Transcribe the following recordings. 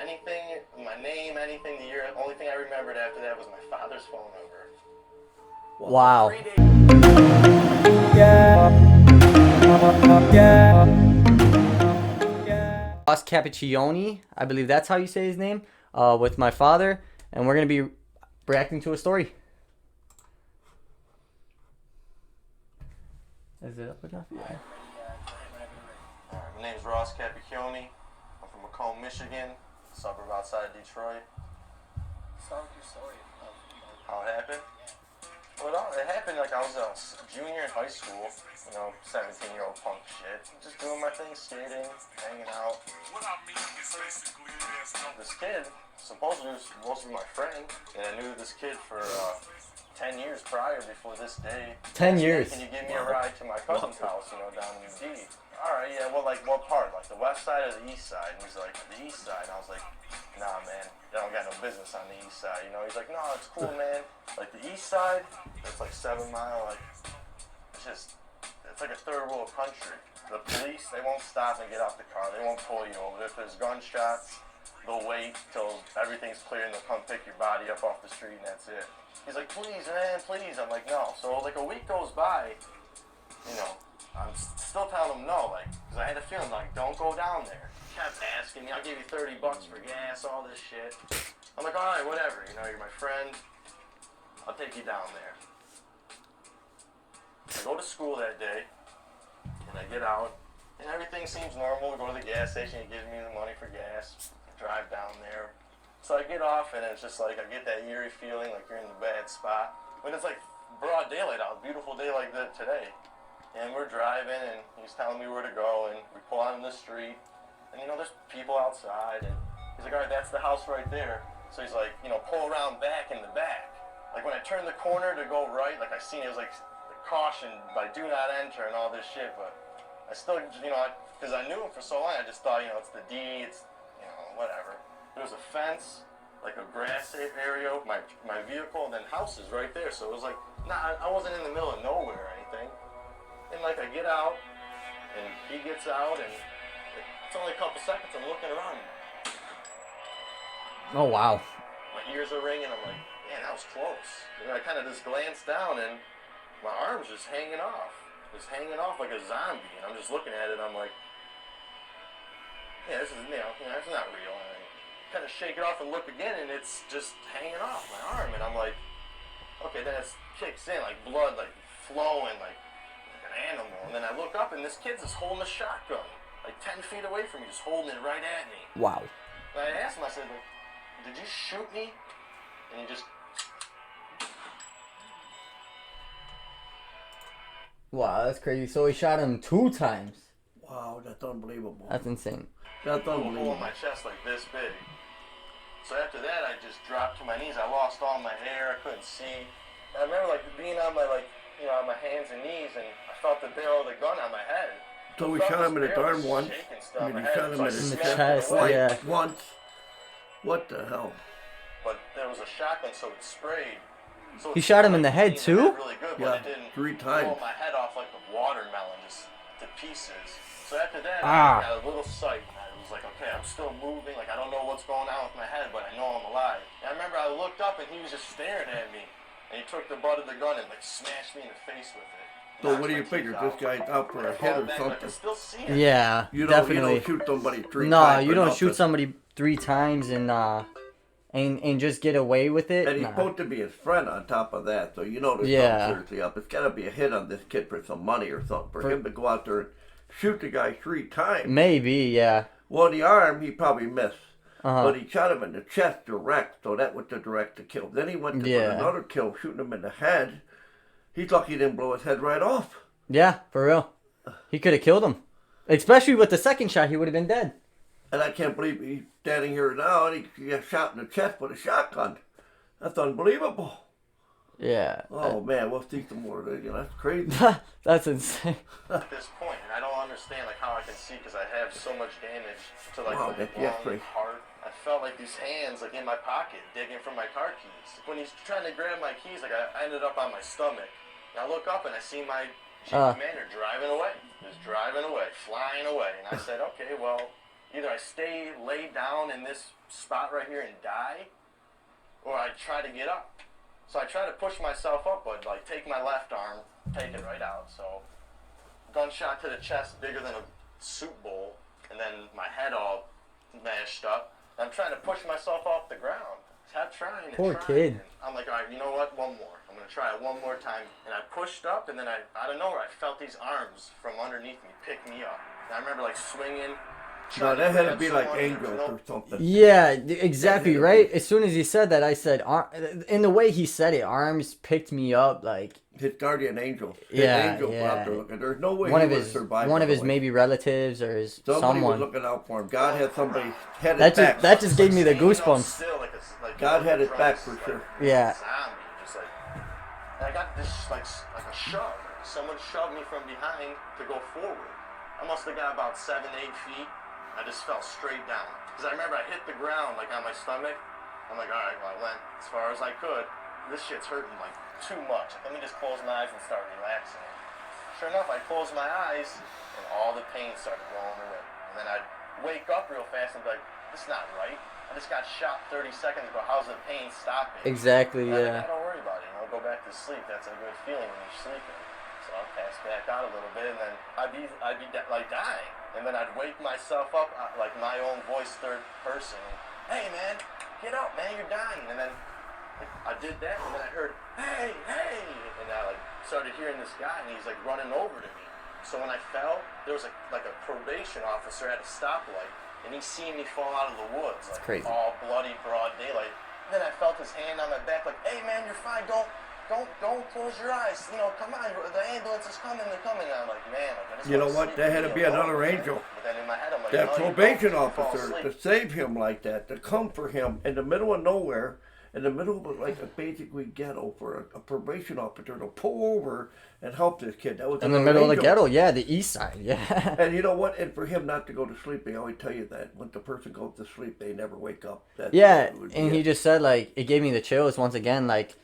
anything, my name, anything, the year. The only thing I remembered after that was my father's phone number. Wow. 3 days. Capicchioni, I believe that's how you say his name, with my father, and we're going to be reacting to a story. Is it up enough? Yeah. My name's Ross Capicchioni. I'm from Macomb, Michigan, a suburb outside Detroit. Start with your story of How it happened? Well, it happened like I was a junior in high school, 17-year-old punk shit. Just doing my thing, skating, hanging out. This kid, supposedly was supposed to be my friend, and I knew this kid for 10 years prior before this day. 10 years. Can you give me a ride to my cousin's house, down in UD? Alright, yeah, well, like, what part? Like, the west side or the east side? And he's like, the east side. And I was like, nah, man, I don't got no business on the east side, He's like, no, it's cool, man. Like, the east side, it's like 7 Mile, like, it's like a third world country. The police, they won't stop and get out the car. They won't pull you over. If there's gunshots, they'll wait till everything's clear and they'll come pick your body up off the street and that's it. He's like, please, man, please. I'm like, no. So, like, a week goes by, I'm still telling him no, like, because I had a feeling, like, don't go down there. He kept asking me, I'll give you $30 for gas, all this shit. I'm like, all right, whatever, you're my friend. I'll take you down there. I go to school that day, and I get out, and everything seems normal. We go to the gas station, he gives me the money for gas, drive down there. So I get off, and it's just like, I get that eerie feeling like you're in the bad spot. When it's like broad daylight out, beautiful day like that today. And we're driving, and he's telling me where to go, and we pull out in the street, and there's people outside, and he's like, all right, that's the house right there. So he's like, pull around back in the back. Like, when I turned the corner to go right, like, I seen it was like, caution by do not enter and all this shit, but I still, because I knew him for so long, I just thought, it's the D, it's, whatever. There was a fence, like a grass area, my vehicle, and then houses right there, so it was like, I wasn't in the middle of nowhere or anything. And like, I get out, and he gets out, and it's only a couple seconds, I'm looking around. Oh, wow. My ears are ringing, I'm like, man, that was close. And I kind of just glanced down, and my arm's just hanging off like a zombie, and I'm just looking at it, and I'm like, yeah, this is, it's not real. And I kind of shake it off and look again, and it's just hanging off my arm, and I'm like, okay, then it kicks in, like blood, like flowing, like an animal, and then I look up, and this kid's just holding a shotgun, like 10 feet away from me, just holding it right at me. Wow. And I asked him, I said, did you shoot me? And he just... Wow, that's crazy. So he shot him 2 times. Wow, that's unbelievable. That's insane. That's hole unbelievable. in my chest like this big. So after that, I just dropped to my knees. I lost all my hair. I couldn't see. And I remember being on my on my hands and knees, and I felt the barrel of the gun on my head. So we shot him in the arm once. I mean, he shot him in the chest, yeah. Once. What the hell? But there was a shotgun, so it sprayed. So He shot him in the head too? Really good, Yeah, but it didn't 3 times. blow my head off like a watermelon, just to pieces. So after that, Ah. I got a little sight. And I was like, okay, I'm still moving. Like, I don't know what's going on with my head, but I know I'm alive. And I remember I looked up, and he was just staring at me. And he took the butt of the gun and smashed me in the face with it. So what do you figure? This guy's out for a hit or I something? can still see it. Yeah, You definitely. don't shoot somebody 3 No, times. you for don't nothing. shoot somebody 3 times and just get away with it. And he's Nah. supposed to be his friend on top of that, so there's something seriously up. It's got to be a hit on this kid for some money or something. For him to go out there and shoot the guy 3 times. Maybe, yeah. Well, the arm, he probably missed. Uh-huh. But he shot him in the chest direct, so that was the direct to kill. Then he went to another kill, shooting him in the head. He's lucky he didn't blow his head right off. Yeah, for real. He could have killed him. Especially with the second shot, he would have been dead. And I can't believe he's standing here now and he got shot in the chest with a shotgun. That's unbelievable. Yeah. Oh, man, we'll see some more. That's crazy. That's insane. At this point, and I don't understand how I can see because I have so much damage to my crazy. heart. I felt like these hands in my pocket digging for my car keys. When he's trying to grab my keys, I ended up on my stomach. And I look up and I see my Jeep Commander driving away, just driving away, flying away. And I said, okay, well, either I stay laid down in this spot right here and die, or I try to get up. So I try to push myself up, but like take my left arm, take it right out. So gunshot to the chest, bigger than a soup bowl, and then my head all mashed up. I'm trying to push myself off the ground. I'm trying and Poor trying. kid. And I'm like, all right, you know what? One more. I'm gonna try it one more time. And I pushed up, and then I don't know where I felt these arms from underneath me pick me up. And I remember like swinging. No, that had to grab be like someone, angels or something. Yeah, exactly, right? As soon as he said that, I said, in the way he said it, arms picked me up, like... His guardian angel. His Yeah, angel yeah. out there looking. There's no way One he of would his, survive. one of his otherwise. maybe relatives or his Somebody was someone. looking out for him. God had somebody had his back. That just gave me the goosebumps. Still, God had his back for sure. Yeah. Zombie, just like, and I got this like a shove. Someone shoved me from behind to go forward. I must have got about 7-8 feet. I just fell straight down. Because I remember I hit the ground like on my stomach. I'm like, all right, well, I went as far as I could. This shit's hurting like too much. Let me just close my eyes and start relaxing. Sure enough, I closed my eyes and all the pain started going away. And then I'd wake up real fast and be like, this is not right. I just got shot 30 seconds ago. How's the pain stopping? Exactly, yeah. Don't worry about it. Go back to sleep. That's a good feeling when you're sleeping. So I'll pass back out a little bit, and then I'd be like dying. And then I'd wake myself up, like my own voice, third person. Hey, man, get up, man, you're dying. And then like, I did that, and then I heard, hey, hey. And I like started hearing this guy, and he's like running over to me. So when I fell, there was like a probation officer at a stoplight, and he seen me fall out of the woods, like crazy. all bloody, broad daylight. And then I felt his hand on my back, like, hey, man, you're fine. Don't close your eyes. You know, come on, the ambulance is coming. They're coming. And I'm like, man, like, I just You know wanna what? sleep That had to and be alone, another man. angel. But then in my head, I'm like, That no, you probation don't. Fall officer asleep. to save him like that, to come for him in the middle of nowhere, in the middle of like a basically ghetto for a probation officer to pull over and help this kid. That was In the another middle of the angel. ghetto, yeah, the east side, yeah. And you know what? And for him not to go to sleep, they always tell you that when the person goes to sleep, they never wake up. Yeah, would be and he it. just said, like, it gave me the chills once again, like,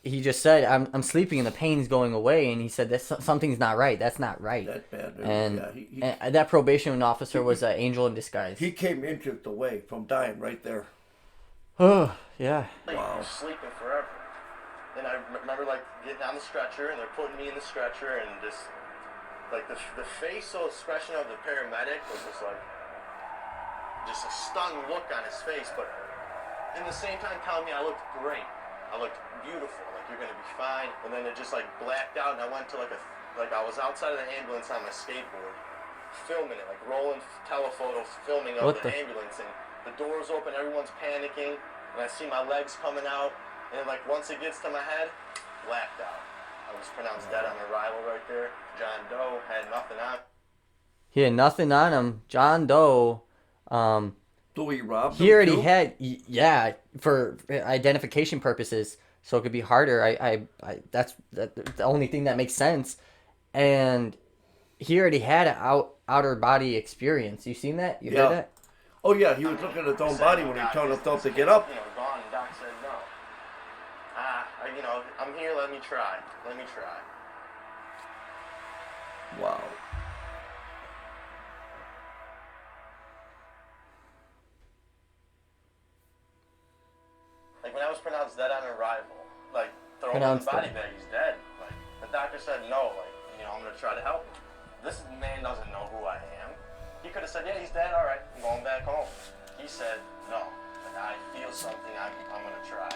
he just said, I'm sleeping and the pain's going away, and he said, something's not right, that's not right. That bad. And, Yeah, and that probation officer was an angel in disguise. he came inches away from dying right there. Oh, yeah. Wow. You're sleeping forever. And I remember like getting on the stretcher, and they're putting me in the stretcher, and just like the facial expression of the paramedic was just a stunned look on his face, but in the same time telling me I looked great. I looked beautiful, like you're gonna be fine. And then it just like blacked out, and I went to like I was outside of the ambulance on my skateboard, filming it, like rolling telephotos, filming of the ambulance, and the doors open, everyone's panicking, and I see my legs coming out, and like once it gets to my head, blacked out. I was pronounced dead on arrival right there. John Doe had nothing on. He had nothing on him. John Doe, So he robbed he him already too? had, yeah, for identification purposes, so it could be harder. That's the only thing that makes sense. And he already had an outer body experience. You seen that? You Yeah. heard that? Oh yeah, he was looking at his own body when he told himself to get up. You know, gone, and Doc said no. I'm here, let me try. Let me try. Wow. Like when I was pronounced dead on arrival, like throw him in Pronounced the body dead. bag, he's dead. Like the doctor said no, I'm gonna try to help him. This man doesn't know who I am. He could have said, yeah, he's dead, alright, I'm going back home. He said, no, like I feel something, I'm gonna try.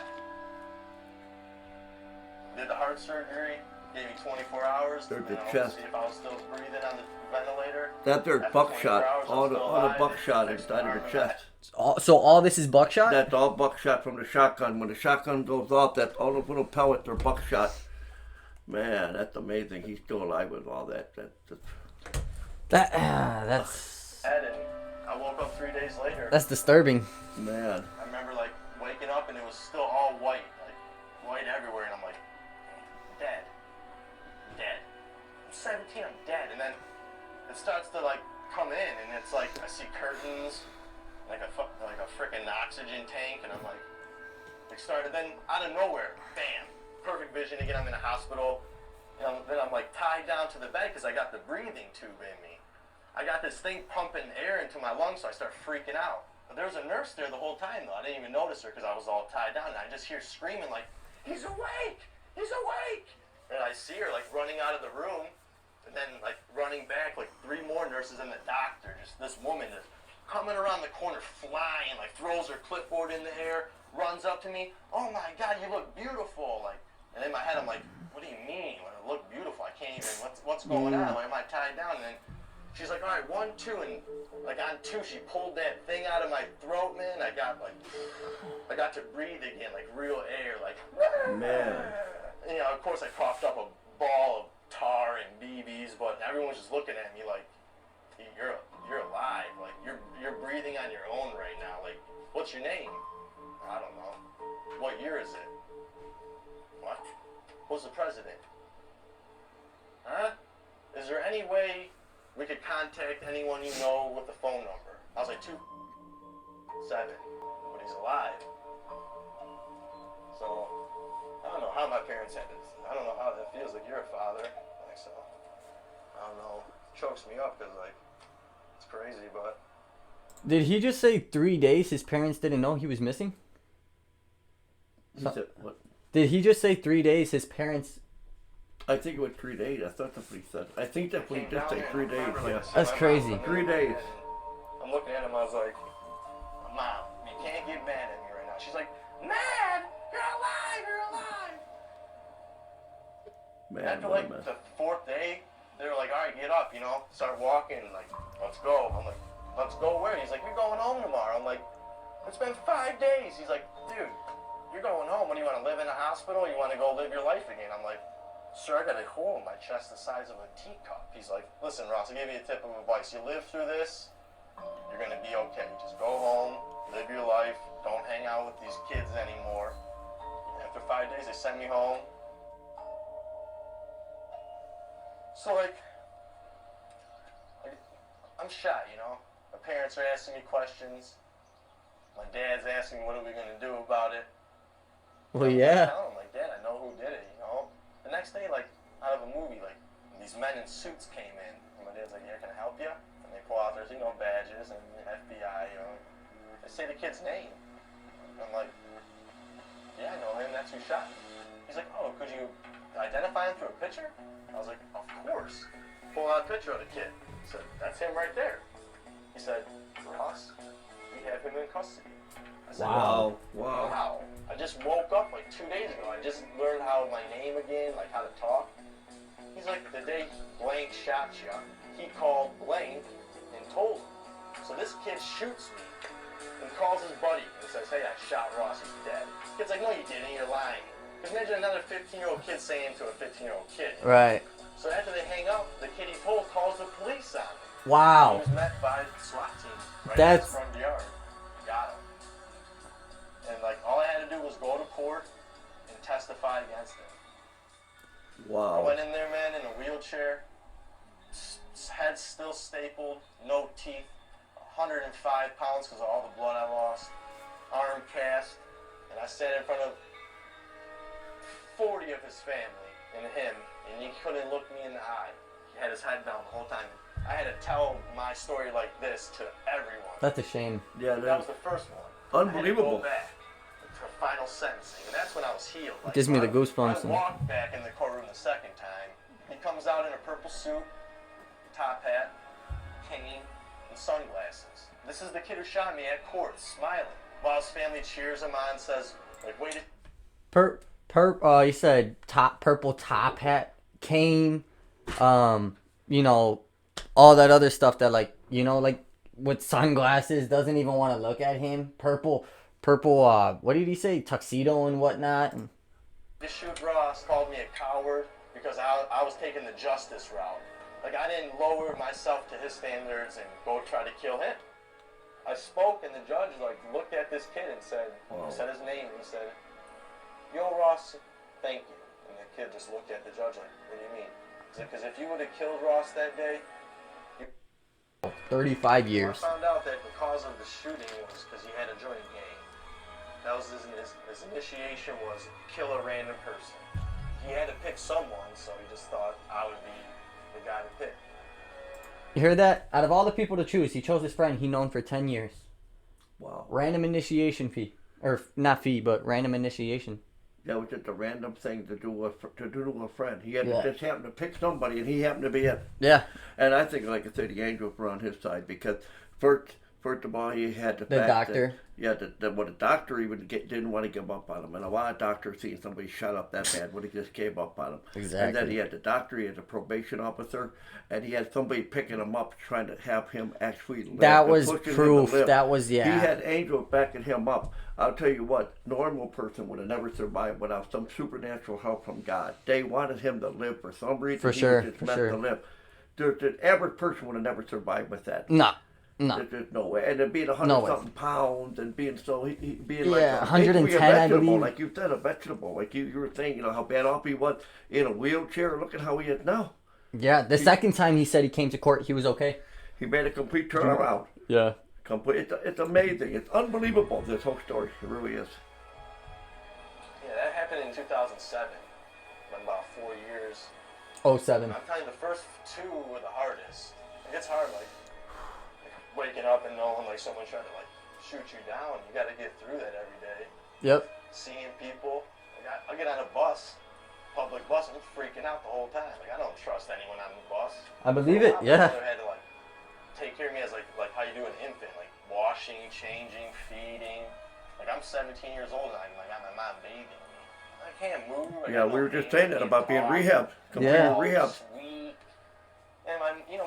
Did the heart surgery, gave me 24 hours There's the to chest. see if I was still breathing on the ventilator. That there's After 24 buckshot. hours, I'm All the still all the alive. buckshot Next inside of arm the and chest. So all this is buckshot? That's all buckshot from the shotgun. When the shotgun goes off, that's all those little pellets are buckshot. Man, that's amazing. He's still alive with all that. That's Ed, and I woke up 3 days later. that's disturbing. Man. I remember like waking up and it was still all white, like white everywhere, and I'm like, dead. I'm 17, I'm dead. And then it starts to like come in, and it's like I see curtains, like a freaking oxygen tank, and I'm like started. Then out of nowhere, bam, perfect vision again. I'm in a hospital. Then I'm like tied down to the bed because I got the breathing tube in me. I got this thing pumping air into my lungs, so I start freaking out. But there was a nurse there the whole time, though. I didn't even notice her because I was all tied down. And I just hear screaming like, he's awake! He's awake! And I see her like running out of the room, and then like running back, like 3 more nurses and the doctor. Just this woman is coming around the corner, flying, like throws her clipboard in the air, runs up to me. Oh my God, you look beautiful! Like, and in my head I'm like, what do you mean? Like, I look beautiful? I can't even. What's going on? Why am I tied down? And then she's like, all right, 1, 2, and like on 2, she pulled that thing out of my throat, man. I got to breathe again, like real air, like. Man. And, you know, of course, I coughed up a ball of tar and BBs, but everyone was just looking at me like, you're alive, like you're breathing on your own right now. Like, what's your name? I don't know. What year is it? What? Who's the president? Huh? Is there any way we could contact anyone you know with the phone number? I was like, 2-7, but he's alive. So, I don't know how my parents had this. I don't know how that feels. Like, you're a father. Like, so, I don't know. It chokes me up because, like, it's crazy, but. Did he just say 3 days his parents didn't know he was missing? He said, what? Did he just say 3 days his parents... I think it was 3 days. I thought that's what he said. I think that's what he did say, 3 days. Yeah. That's crazy. 3 days. I'm looking at him, I was like, Mom, you can't get mad at me right now. She's like, mad? You're alive, you're alive. Man, After what a like mess. the 4th day, they were like, all right, get up, you know, start walking, like, let's go. I'm like, let's go where? He's like, you're going home tomorrow. I'm like, it's been 5 days. He's like, dude, you're going home. When you want to live in a hospital? You want to go live your life again? I'm like, sir, I got a hole in my chest the size of a teacup. He's like, listen, Ross, I'll give you a tip of advice. You live through this, you're going to be okay. Just go home, live your life, don't hang out with these kids anymore. After 5 days, they sent me home. So, like, I'm shy, you know? My parents are asking me questions. My dad's asking me, what are we going to do about it? Well, I'm yeah. telling him, like, Dad, I know who did it, you know? The next day, like, out of a movie, like, these men in suits came in. And my dad's like, yeah, can I help you? And they pull out their, you know, badges and the FBI, you know. They say the kid's name. I'm like, yeah, I know him. That's who shot me. He's like, oh, could you identify him through a picture? I was like, of course. Pull out a picture of the kid. He said, that's him right there. He said, Ross, we have him in custody. I said, Wow. Wow. I just woke up like 2 days ago. I just learned how my name again, like how to talk. He's like, the day blank shot you, he called blank and told him. So this kid shoots me and calls his buddy and says, hey, I shot Ross, he's dead. Kid's like, no, you didn't, you're lying. Because imagine another 15-year-old kid saying to a 15-year-old kid. Right. So after they hang up, the kid he told calls the police on him. Wow. He was met by the SWAT team right That's- in his front yard. Got him. And like all I had to do was go to court and testify against him. I Wow. went in there, man, in a wheelchair, head still stapled, no teeth, 105 pounds because of all the blood I lost, arm cast, and I sat in front of 40 of his family and him, and he couldn't look me in the eye. He had his head down the whole time. I had to tell my story like this to everyone. That's a shame. Yeah, That was the first one. unbelievable. I had to go back for final sentencing, and that's when I was healed. Like, Gives me the I goosebumps. walked back in the courtroom the second time. He comes out in a purple suit, top hat, cane, and sunglasses. This is the kid who shot me at court, smiling, while his family cheers him on, says, like, wait. You said purple top hat, cane, you know, all that other stuff that, like, you know, like with sunglasses, doesn't even want to look at him. Purple, what did he say? Tuxedo and whatnot. And To shoot Ross called me a coward because I was taking the justice route. Like, I didn't lower myself to his standards and go try to kill him. I spoke, and the judge, like, looked at this kid and said, said his name, and he said, yo, Ross, thank you. And the kid just looked at the judge like, what do you mean? He said, because if you would have killed Ross that day, 35 years. I found out that the cause of the shooting was because he had a joint gang. That was his initiation was kill a random person. He had to pick someone, so he just thought I would be the guy to pick. You heard that? Out of all the people to choose, he chose his friend he known for 10 years. Wow. Random initiation fee. Or not fee, but random initiation. That was just a random thing to do with a friend. He had Yeah. just happened to pick somebody, and he happened to be it. Yeah. And I think, like I said, the angels were on his side because first of all, he had the fact doctor. That the doctor even didn't want to give up on him. And a lot of doctors seen somebody shut up that bad when he just gave up on him. Exactly. And then he had the doctor, he had the probation officer, and he had somebody picking him up, trying to have him actually live. That and was pushing him to proof. live. That was, yeah. He had angels backing him up. I'll tell you what, normal person would have never survived without some supernatural help from God. They wanted him to live for some reason. For He sure, was just for meant sure. to live. The average person would have never survived with that. No. No. There's no way. And then being 100 No way. something pounds and being so, he being Yeah, like a, 110, basically a I vegetable, believe. like you said, a vegetable. Like you were saying, how bad off he was in a wheelchair. Look at how he is now. Yeah, the second time he said he came to court, he was okay. He made a complete turnaround. Yeah. It's amazing. It's unbelievable, this whole story. It really is. Yeah, that happened in 2007. Been about 4 years. 07. I'm telling you, the first two were the hardest. It gets hard, like waking up and knowing like someone's trying to like shoot you down. You got to get through that every day. Yep. Seeing people. Like, I get on a bus, public bus, and I'm freaking out the whole time. Like I don't trust anyone on the bus. I believe For a it, while, yeah. My mother had to like take care of me as like how you do an infant, like washing, changing, feeding. Like I'm 17 years old and I got my mom bathing me. I can't move. Yeah, we were just saying that about being rehab. Complete Yeah. rehab. Sweet. And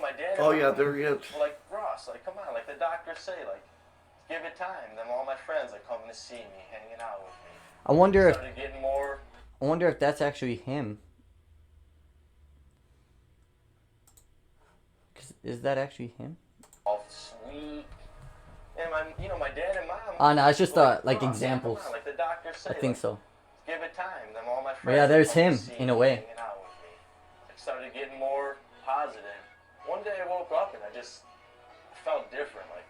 my dad. Oh, and yeah, mom there he is. were like, Ross, like, come on, like the doctors say, like, give it time. Then all my friends are coming to see me, hanging out with me. I wonder Started getting more. if that's actually him. 'Cause is that actually him? All sweet. And my dad and mom. Oh, no, it's just, were like "Ross, examples. Come on, like the doctors say. I think like, so. Give it time. Then all my But friends. yeah, are there's coming him, to see in a me, way. Hanging out with me. I started getting more positive. One day I woke up and I felt different. Like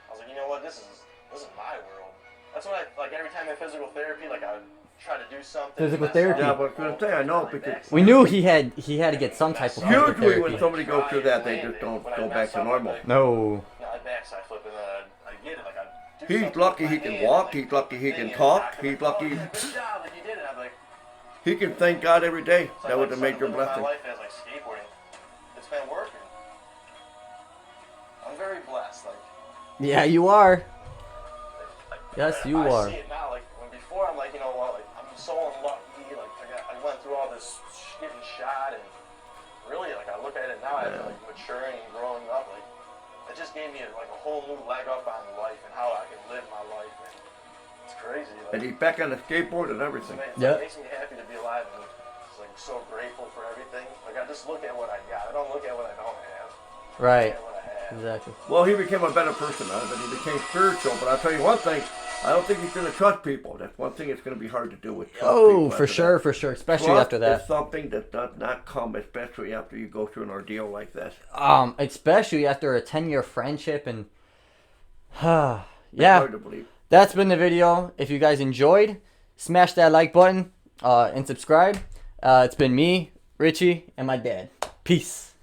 I was like, you know what? This is my world. That's what I like. Every time in physical therapy, like I would try to do something. Physical mess therapy? up, Yeah, but I was gonna say, I know, my because back's We knew he had to get some type of physical usually when therapy. somebody goes through that, they just don't go back to normal. No. my backside flipping. I get it. Like I do He's something lucky with he my can hand, walk. like, He's lucky he thing can in the talk. back, I'm He's like, lucky oh, yeah, good job, like you did it. I'm like, he can thank God every day. so That was a started major living blessing. My life as like skateboarding. It's been working. I'm very blessed. Like. Yeah, you are. Like, Yes, you I are. see it now. Like when before, I'm like, you know what? Like I'm so unlucky. Like I went through all this getting shot, and really, like I look at it now, after like maturing and growing up, like it just gave me like a whole new leg up on life and how I can live my life. And it's crazy. Like, And he's back on the skateboard and everything. it Yep. makes me happy to be alive, and it's like so grateful for everything. Like I just look at what I got. I don't look at what I don't have. Right. I look at what I have. Exactly. Well, he became a better person out of it. He became spiritual. But I'll tell you one thing. I don't think he's going to trust people. That's one thing that's going to be hard to do with trust Oh, people for after sure, that. especially Trust after that. is something that does not come, especially after you go through an ordeal like that. Especially after a 10-year friendship and It's yeah, hard to believe. that's been the video. If you guys enjoyed, smash that like button and subscribe. It's been me, Richie, and my dad. Peace.